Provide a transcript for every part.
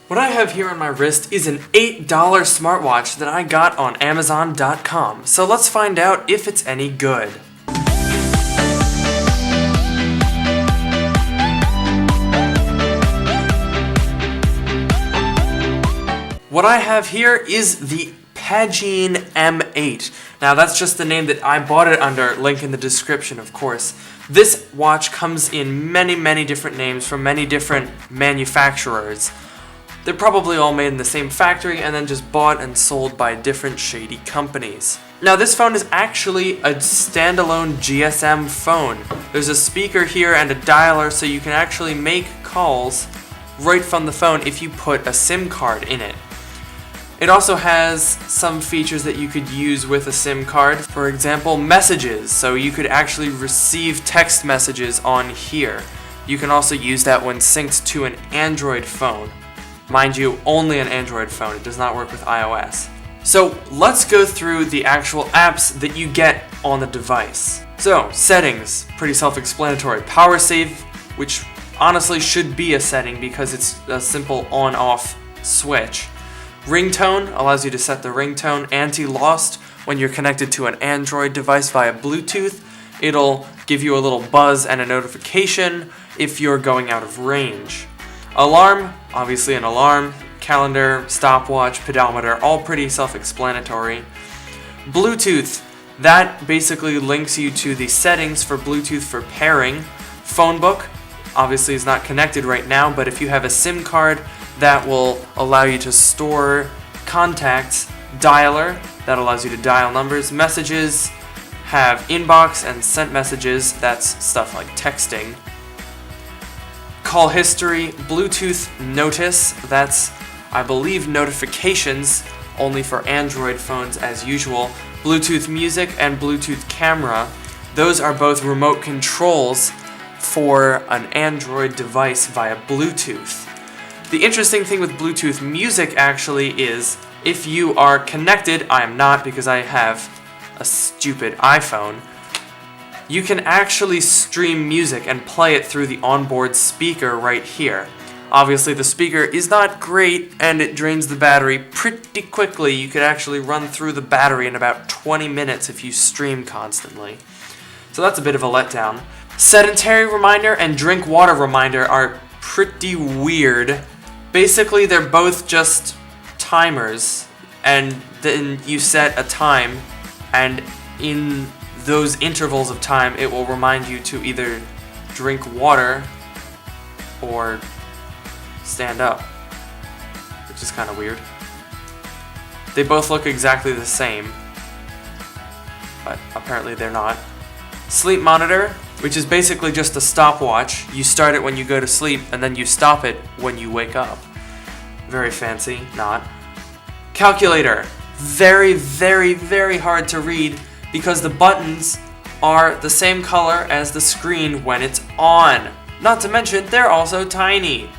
What I have here on my wrist is an $8 smartwatch that I got on Amazon.com, so let's find out if it's any good. What I have here is the Pagine M8. Now that's just the name that I bought it under, link in the description of course. This watch comes in many different names from many different manufacturers. They're probably all made in the same factory and then just bought and sold by different shady companies. Now this phone is actually a standalone GSM phone. There's a speaker here and a dialer so you can actually make calls right from the phone if you put a SIM card in it. It also has some features that you could use with a SIM card. For example, messages, so you could actually receive text messages on here. You can also use that when synced to an Android phone. Mind you, only an Android phone, it does not work with iOS. So let's go through the actual apps that you get on the device. So, settings, pretty self-explanatory. Power save, which honestly should be a setting because it's a simple on-off switch. Ringtone allows you to set the ringtone. Anti-lost, when you're connected to an Android device via Bluetooth, it'll give you a little buzz and a notification if you're going out of range. Alarm, obviously an alarm. Calendar, stopwatch, pedometer, all pretty self-explanatory. Bluetooth, that basically links you to the settings for Bluetooth for pairing. Phone book, obviously is not connected right now, but if you have a SIM card, that will allow you to store contacts. Dialer, that allows you to dial numbers. Messages, have inbox and sent messages, that's stuff like texting. Call history, Bluetooth notice, that's, I believe, notifications, only for Android phones as usual. Bluetooth music and Bluetooth camera, those are both remote controls for an Android device via Bluetooth. The interesting thing with Bluetooth music actually is, if you are connected, I am not because I have a stupid iPhone, you can actually stream music and play it through the onboard speaker right here. Obviously the speaker is not great and it drains the battery pretty quickly. You could actually run through the battery in about 20 minutes if you stream constantly. So that's a bit of a letdown. Sedentary reminder and drink water reminder are pretty weird. Basically they're both just timers, and then you set a time, and in those intervals of time it will remind you to either drink water or stand up, which is kind of weird. They both look exactly the same, but apparently they're not. Sleep monitor, which is basically just a stopwatch. You start it when you go to sleep and then you stop it when you wake up. Very fancy, not. Calculator, very hard to read because the buttons are the same color as the screen when it's on. Not to mention, they're also tiny.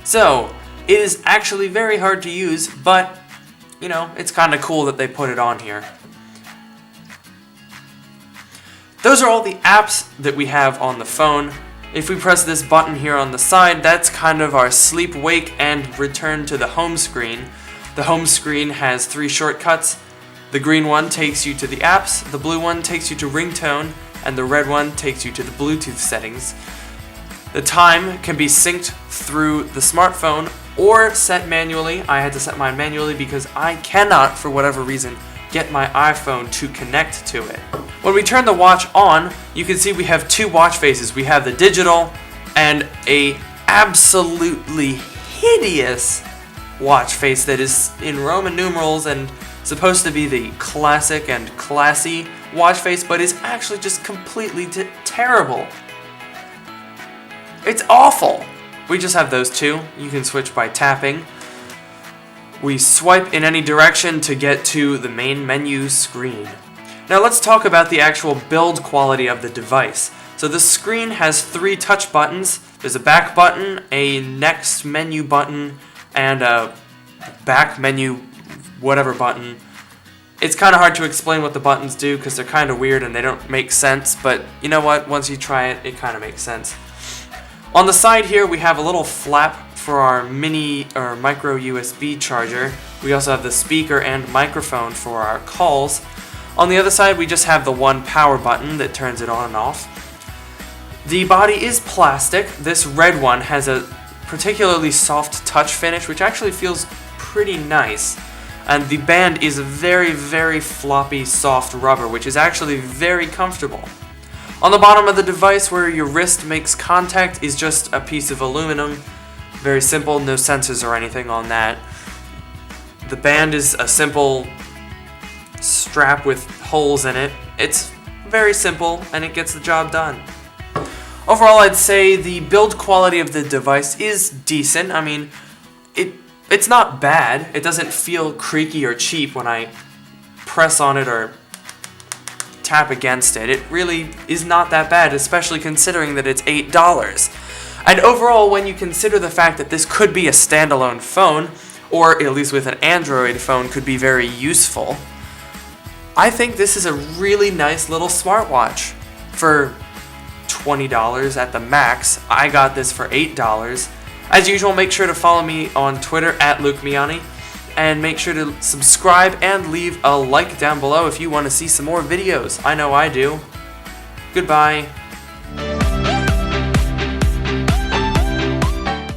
So, it is actually very hard to use, but, you know, it's kind of cool that they put it on here. Those are all the apps that we have on the phone. If we press this button here on the side, that's kind of our sleep, wake, and return to the home screen. The home screen has 3 shortcuts. The green one takes you to the apps, the blue one takes you to ringtone, and the red one takes you to the Bluetooth settings. The time can be synced through the smartphone or set manually. I had to set mine manually because I cannot, for whatever reason, get my iPhone to connect to it. When we turn the watch on, you can see we have 2 watch faces. We have the digital and a absolutely hideous watch face that is in Roman numerals and supposed to be the classic and classy watch face, but is actually just completely terrible. It's awful. We just have those 2. You can switch by tapping. We swipe in any direction to get to the main menu screen. Now let's talk about the actual build quality of the device. So the screen has 3 touch buttons. There's a back button, a next menu button, and a back menu whatever button. It's kind of hard to explain what the buttons do because they're kind of weird and they don't make sense, but you know what? Once you try it, it kind of makes sense. On the side here, we have a little flap for our mini or micro USB charger. We also have the speaker and microphone for our calls. On the other side, we just have the one power button that turns it on and off. The body is plastic. This red one has a particularly soft touch finish, which actually feels pretty nice. And the band is a very, very floppy, soft rubber, which is actually very comfortable. On the bottom of the device where your wrist makes contact is just a piece of aluminum. Very simple, no sensors or anything on that. The band is a simple strap with holes in it. It's very simple and it gets the job done. Overall, I'd say the build quality of the device is decent. I mean, it's not bad. It doesn't feel creaky or cheap when I press on it or tap against it. It really is not that bad, especially considering that it's $8. And overall, when you consider the fact that this could be a standalone phone, or at least with an Android phone could be very useful, I think this is a really nice little smartwatch. For $20 at the max, I got this for $8. As usual, make sure to follow me on Twitter at LukeMiani, and make sure to subscribe and leave a like down below if you want to see some more videos. I know I do. Goodbye.